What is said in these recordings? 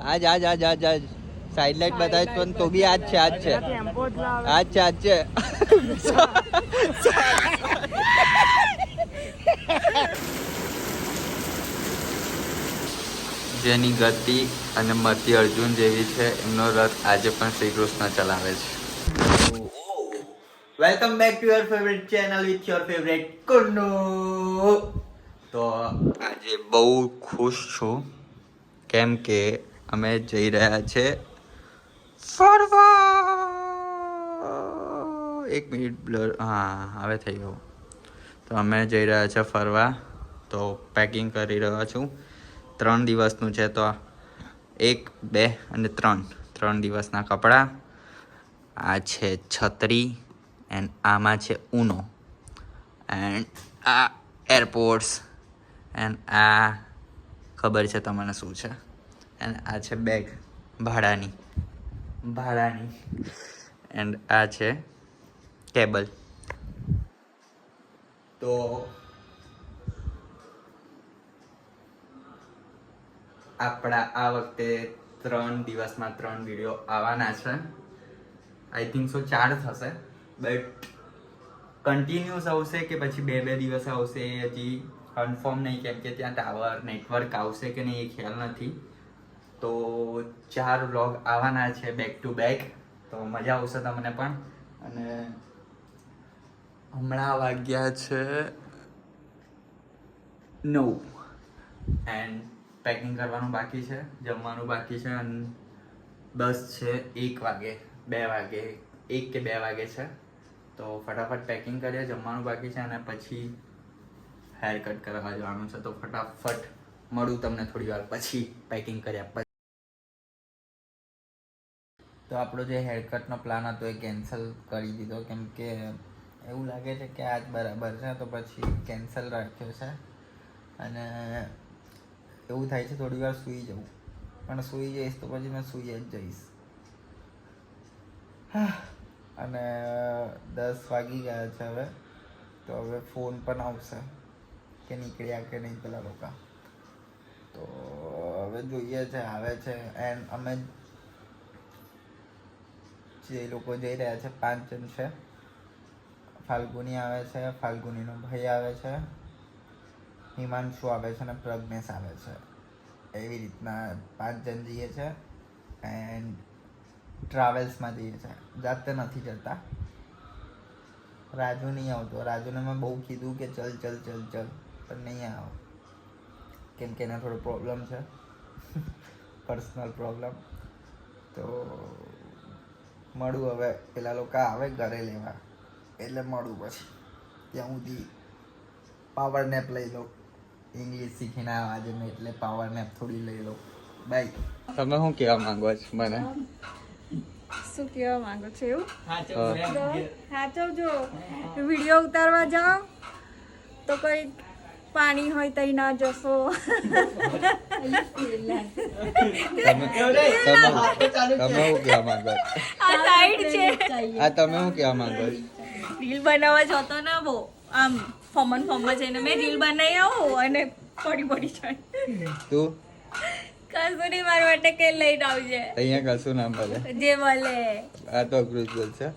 આજ side light બતાવે પણ તો બી આજ છે જેની ગતિ અને મતિ અર્જુન જેવી છે એમનો રથ આજે પણ શ્રી કૃષ્ણ ચલાવે છે. Welcome back to your favourite channel with your favourite Kunnu. તો આજે બહુ ખુશ છું કેમ કે અમે જઈ રહ્યા છે ફરવા. એક મિનિટ બ્લર, હા હવે થઈ ગયું. તો અમે જઈ રહ્યા છે ફરવા, તો પેકિંગ કરી રહ્યો છું. 3 દિવસનું છે, તો 1, 2 અને 3 દિવસના કપડાં. આ છે છત્રી એન્ડ આમાં છે ઉનો એન્ડ આ એરપોર્ટ્સ એન્ડ આ ખબર છે તમને શું છે. એન્ડ આ છે બેગ ભાડાની એન્ડ આ છે કેબલ. તો આપણા આ વખતે 3 દિવસમાં 3 વિડીયો આવવાના છે. આઈ થિંક સો 4 થશે, બટ કન્ટિન્યુઅસ આવશે કે પછી 2 દિવસ આવશે એ હજી કન્ફર્મ નહીં, કેમ કે ત્યાં ટાવર નેટવર્ક આવશે કે નહીં એ ખ્યાલ નથી. તો 4 વ્લોગ આવવાના છે બેક ટુ બેક, તો મજા આવશે તમને પણ. અને હમણાં વાગ્યા છે 9 એન્ડ પેકિંગ કરવાનું બાકી છે, જમવાનું બાકી છે. અને બસ છે 1 વાગે 2 વાગે 1 કે 2 વાગે છે. તો ફટાફટ પેકિંગ કરીએ, જમવાનું બાકી છે અને પછી હેર કટ કરવા જવાનું છે. તો ફટાફટ મળું તમને થોડી વાર પછી પેકિંગ કર્યા પછી. તો આપણો જે હેર કટનો પ્લાન હતો એ કેન્સલ કરી દીધો, કેમ કે એવું લાગે છે કે આજ બરાબર છે, તો પછી કેન્સલ રાખ્યો છે. અને એવું થાય છે થોડી વાર સૂઈ જવું, પણ સૂઈ જઈશ તો પછી મેં સૂઈ જ જઈશ. અને 10 વાગી ગયા છે હવે. તો હવે ફોન પણ આવશે કે નીકળ્યા કે નહીં પેલા લોકો. તો હવે જોઈએ છે, આવે છે. એન્ડ અમે જે લોકો જઈ રહ્યા છે 5 જણ છે. ફાલ્ગુની આવે છે, ફાલ્ગુનીનો ભાઈ આવે છે, હિમાંશુ આવે છે અને પ્રજ્ઞેશ આવે છે. એવી રીતના 5 જણ જઈએ છે. એન્ડ ટ્રાવેલ્સમાં જઈએ છે, જાતે નથી જતા. રાજુ નહીં આવતો. રાજુને મેં બહુ કીધું કે ચલ પણ નહીં આવો, કેમ કે એના થોડો પ્રોબ્લેમ છે, પર્સનલ પ્રોબ્લેમ. તો મળું હવે, પેલા લોકો આવે ઘરે લેવા એટલે મળું. પછી ત્યાં સુધી પાવર નેપ લઈ લો. ઇંગ્લિશ શીખીને આવ્યા આજે મેં, એટલે પાવર નેપ થોડી લઈ લો. બાય. તમે શું કહેવા માંગો છો મને? શું કહેવા માંગો છો એવું? સાચવજો. વિડીયો ઉતારવા જાઓ તો કોઈ પાણી હોય તો ના જશો. તમે શું કહેવા માંગો? આ સાઈડ છે. આ તમે શું કહેવા માંગો? રીલ બનાવવા જતો ને બહુ આમ ફોમમાં જઈને મેં રીલ બનાવી આવું અને પડી જાય. તું કશું નહીં, મારા માટે કઈ લઈને આવજે. અહીંયા કશું ના મળે, જે મળે આ તો અઘરું જ બોલશે.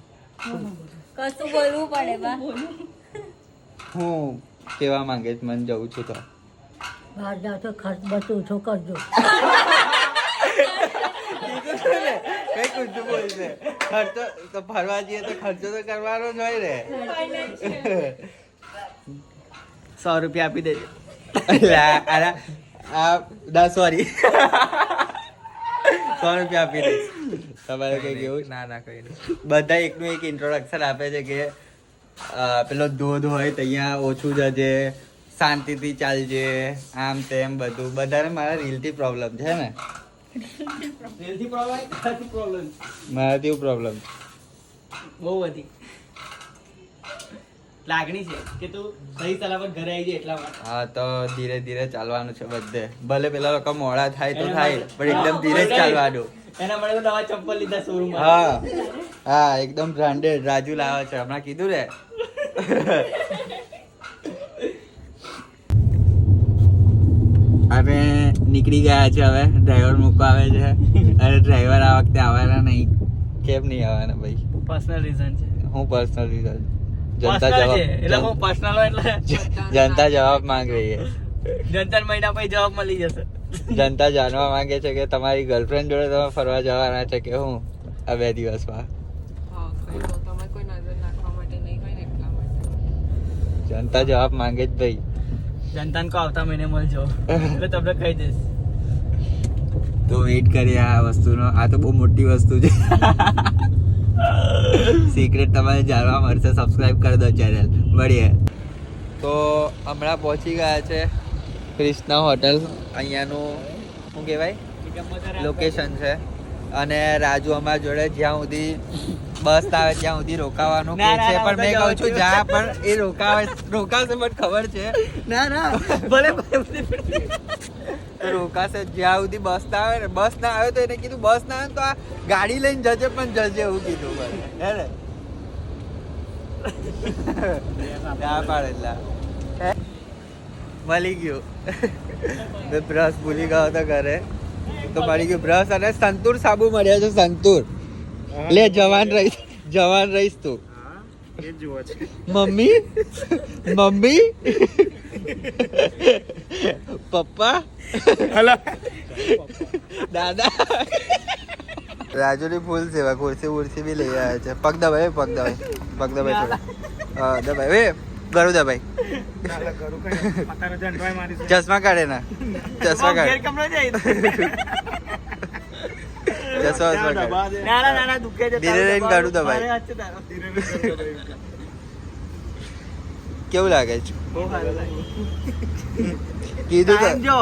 કશું બોલવું પડે બા. હું કેવા માંગે છે? મને જવું છું તો બહાર જાઓ તો ખર્ચ બધું ઓછો કરજો. કઈ કુછ બોલશે. ખર્ચો તો ફરવા જઈએ તો ખર્ચો તો કરવાનો જ હોય ને. 100 રૂપિયા આપી દેજો. સોરી 100 રૂપિયા આપી દઈશ. તમારે કઈ કેવું? ના કઈ નહીં. બધા એકનું એક ઇન્ટ્રોડક્શન આપે છે કે પેલો ધોધ હોય તો અહીંયા ઓછું જજે, શાંતિથી ચાલજે, આમ તેમ બધું. બધાને મારા રીલથી પ્રોબ્લેમ છે ને. મારાથી પ્રોબ્લેમ બહુ બધી લાગણી છે કે તું સહી સલામત ઘરે આવી જાય એટલા માટે. હા, તો ધીરે ધીરે ચાલવાનું છે બધે. ભલે પેલા લોકો મોડા થાય તો થાય, પણ એકદમ ધીરે જ ચાલવાનું. એના માટે તો નવા ચપ્પલ લીધા શોરૂમ. હા એકદમ બ્રાન્ડેડ. રાજુ લાવે છે, હમણાં કીધું ને. અમે નીકળી ગયા છે હવે. ડ્રાઈવર મૂકવા આવે છે અને ડ્રાઈવર આ વખતે આવવાના નહીં. કેમ નહીં આવવાના ભાઈ? પર્સનલ રીઝન છે. હું પર્સનલ રીઝન? જનતા જવાબ માંગ રહી છે. જનતા મહિના પછી જવાબ મળી જશે. જનતા જાણવા માંગે છે કે તમારી ગર્લફ્રેન્ડ જોડે તમે ફરવા જવાના છે કે હું આ 2 દિવસમાં. જનતા જવાબ માંગે જ ભાઈ. જનતાને કો આવતા મહિને મળજો એટલે તમને કહી દઈશ. તો વેઇટ કરીએ આ વસ્તુનો. આ તો બહુ મોટી વસ્તુ છે. સિક્રેટ તમારે જાણવા મળશે. સબસ્ક્રાઇબ કરી દો ચેનલ. મળીએ. તો હમણાં પહોંચી ગયા છે ક્રિષ્ના હોટલ. અહીંયાનું શું કહેવાય લોકેશન છે. અને રાજુ અમારા જોડે જ્યાં સુધી બસ આવે ત્યાં સુધી રોકાવાનું કે છે. પણ મેં કહું છું જ્યાં પણ એ રોકાશે મને ખબર છે. ભલે રોકાશે જ્યાં સુધી બસ ના આવે ને. બસ ના આવે તો એને કીધું બસ ના આવે તો આ ગાડી લઈને જજે પણ જજે એવું કીધું. હે ને ના પાડેલા મળી ગયું. મેં બ્રશ ભૂલી ગયો હતો ઘરે તો મળી ગયું બ્રશ અને સંતૂર સાબુ મળ્યા છે. સંતૂર લે જવાન રહીશ તું. મમ્મી પપ્પા દાદા. રાજુની ફૂલ સેવા. ખુરશી બી લઈ આવ્યા છે. પગ દબાઈ થોડું. દબાઈ ગળું દબાઈ. ચશ્મા કાઢે ના. ચશ્મા કાઢે. કેવું લાગે છે? કીધું તો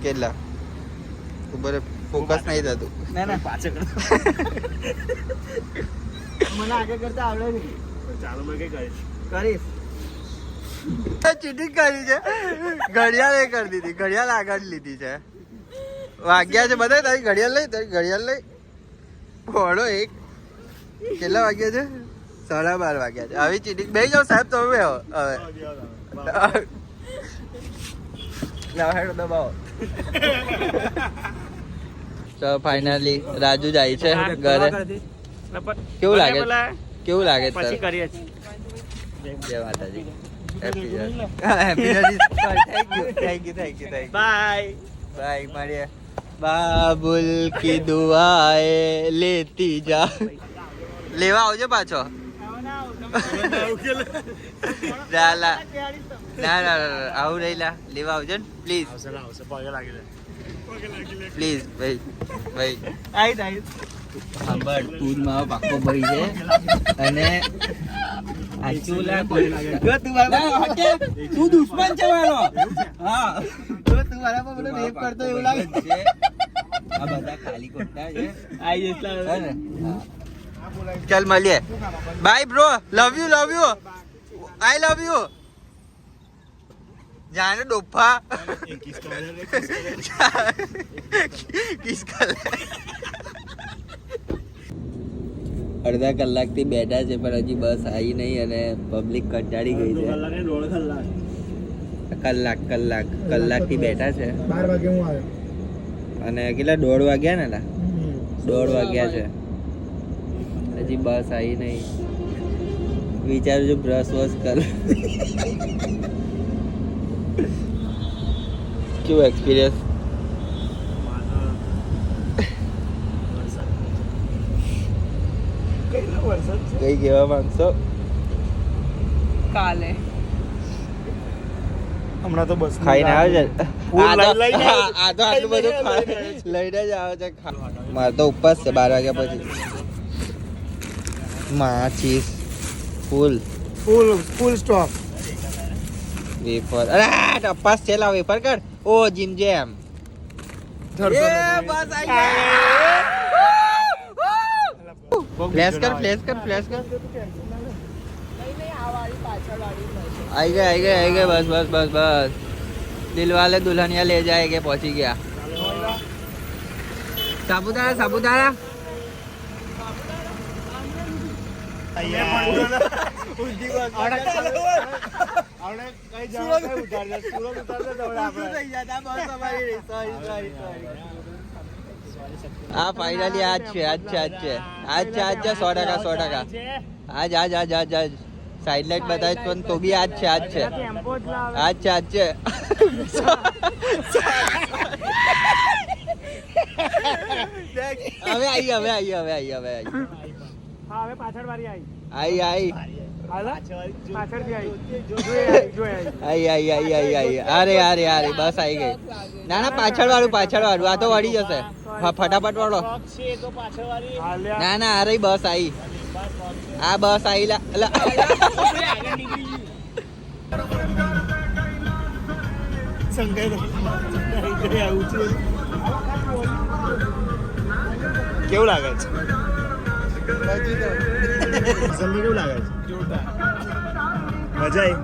કેટલા ઉપર ફોકસ નહીં થતું. ના પાછળ મને આગળ કરતા આવડે નહીં. ચાલો મેં કઈ કરીશ. ચીટિંગ કરી છે. ઘડિયાળ એ કરી દીધી. ઘડિયાળ આગળ લીધી છે. વાગ્યા છે બધા. તારી ઘડિયાળ લઈ ફોડો એક. કેટલા વાગ્યા છે? 12:30 વાગ્યા છે. આવી ચીટિંગ. બે જાઓ સાહેબ તમે હવે. દબાવો. તો ફાઇનલી રાજુ જાય છે ઘરે. કેવું લાગે પછી કરીએ છીએ. જય માતાજી. Happy thank you. બાય મળીએ. બાબુલ કી દુઆએ લેતી જા. લેવા આવજો પાછો. ના આવું નહીં લા. લેવા આવજો ને પ્લીઝ. પ્લીઝ ભાઈ. સાંભળ તું મારો પાક્કો ભાઈ છે અને તું દુશ્મન છે મારો. હા તું મારા પર બધો રેપ કરતો એવું લાગે છે. આ બધા ખાલી ખોટા છે. ચાલ મળીએ. Bye bro. Love you. I love you. જાને ડોફા અડધા કલાકથી બેઠા છે પણ હજી બસ આવી નહીં અને પબ્લિક કંટાળી ગઈ છે. કલાકથી બેઠા છે. 12 વાગે હું આવ્યો અને કેટલા 1:30 વાગ્યા ને? 1:30 વાગ્યા છે. હજી બસ આવી નહીં. વિચારું છું બ્રશ વોશ કર. કેવું એક્સપિરિયન્સ? કઈ કહેવા માંગશો? કાલે હમણાં તો બસ ખાઈને આવે છે. ફૂલ આ લઈને તો આટલું બધું લઈને જ આવે છે. મારે તો ઉપવાસ છે 12 વાગ્યા પછી. માચીસ ફૂલ સ્ટોપ. વેફર. અરે ટપાસ છે. લા વેફર કર. ઓ જીમ જેમ. બસ આવી ગયા. ફ્લેશ કર. आई गए बस दिल वाले दुल्हनिया ले जाएंगे. पहुंची गया. सापुतारा હા ફાઇનલી આજ છે 100%. આજ સાઈડ લાઈટ બતાવી પણ તો બી આજ છે હવે આવી અરે બસ આવી ગઈ. ના પાછળ વાળું આ તો વળી જશે. ફટાફટ વાળો. ના અરે બસ આવી. આ બસ આવી કેવું લાગે છે? કેવું લાગે છે? મજા આવી.